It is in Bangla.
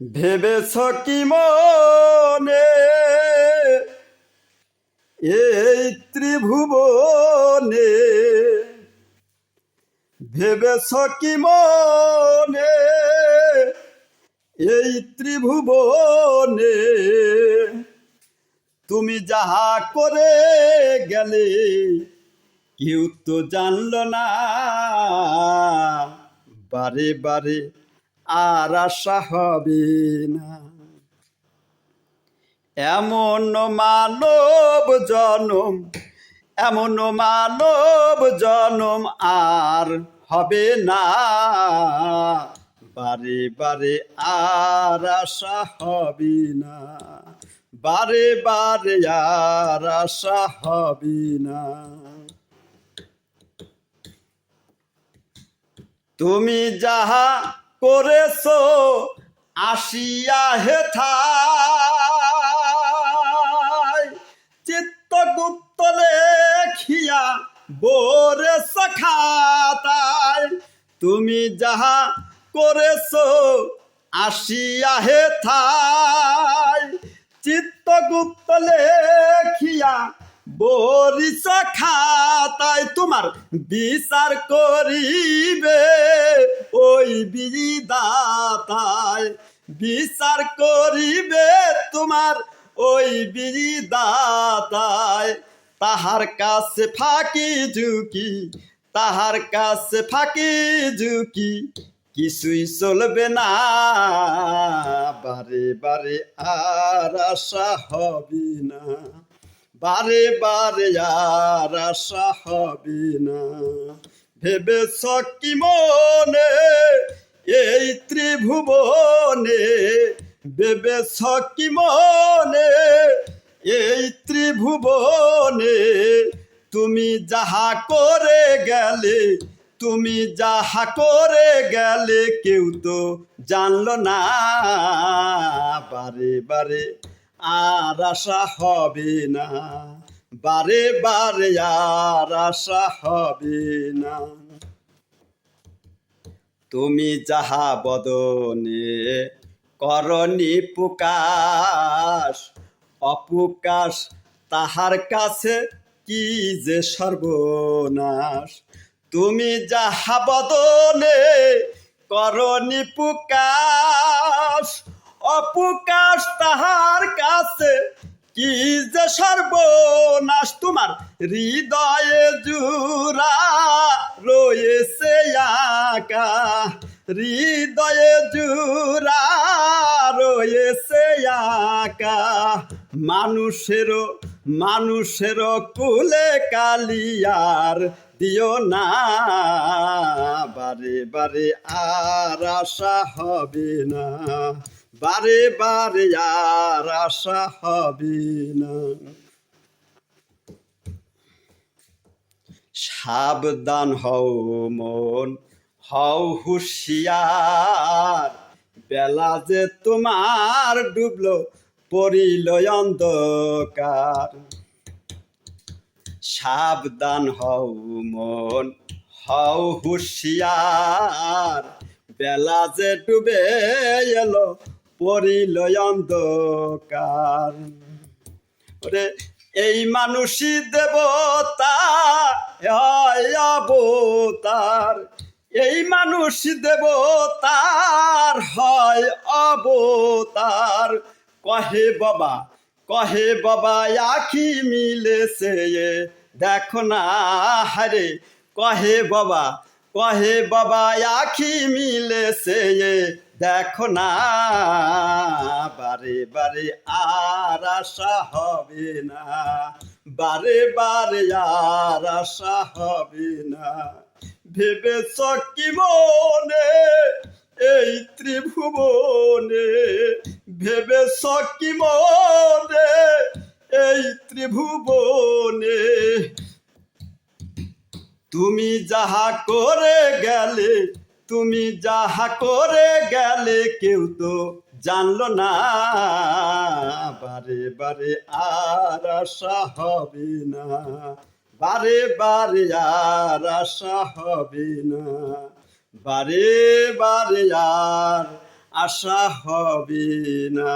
ভেবেছ কি মনে এই ত্রিভুবনে? ভেবেছ কি মনে এই ত্রিভুবনে? তুমি যাহা করে গেলে কেউ তো জানল না। বারে বারে আর আশা হবে না। এমন মানব জনম, এমন মানব জনম আর হবে না। বারে বারে আর আশা হবে না। বারে বারে আর আশা হবে না। তুমি যাহা করেছো আসিয়া হেথায়, চিত্তগুপ্ত লেখিয়া বোরেছ খাতায়। তুমি যাহা করেছো আসিয়া হেথায়, চিত্তগুপ্ত লেখিয়া বরিছ খাতায়। তোমার বিচার করিবে ওই বিধাতায়, বিচার করিবে তোমার ওই বিধাতায়। তাহার কাছে ফাঁকি ঝুঁকি, তাহার কাছে ফাঁকি ঝুঁকি কিছুই চলবে না। বারে বারে আর আশা হবে না। বারে বারে আর আশা হবে না। ভেবেছ কি মনে এই ত্রিভুবনে? ভেবেছ কি মনে এই ত্রিভুবনে? তুমি যাহা করে গেলে, তুমি যাহা করে গেলে কেউ তো জানল না। বারে বারে আর আশা হবে না। বারে বারে আর আশা হবে না। তুমি যাহা বদনে করনি প্রকাশ, অপ্রকাশ তাহার কাছে কি যে সর্বনাশ। তুমি যাহা বদনে করনি প্রকাশ, অপ্রকাশ তাহার কাছে কি যে সর্বনাশ। তোমার হৃদয়ে জুড়া রয়েছে আঁকা, হৃদয়ে জুড়া রয়েছে আঁকা। মানুষেরও মানুষেরও কুলে কালিয়ার দিও না। বারে বারে আর আশা হবে না। বারে বারে আর আশা হবে না। সাবধান হও মন, হও হুঁশিয়ার। বেলা যে তোমার ডুবলো পড়িল অন্ধকার। সাবধান হও মন, হও হুঁশিয়ার। বেলা যে ডুবে এলো পড়িল অন্ধকার। ওরে এই মানুষই দেবতা হয় অবতার, এই মানুষ দেবতার হয় অবতার। কহে বাবা, কহে বাবা আখি মিলেছে দেখো না হারে। কহে বাবা, কহে বাবা আখি মিলেছে দেখো না। বারে বারে আর আশা হবে না। বারে বারে আর আশা হবে না। ভেবেছ কি মনে এই ত্রিভুবনে? ভেবেছ কি মনে এই ত্রিভুবনে? তুমি যাহা করে গেলে, তুমি যাহা করে গেলে কেউ তো জানল না। বারে বারে আর আশা হবে না। বারে বারে আর আশা হবে না। বারে বারে আর আশা হবে না।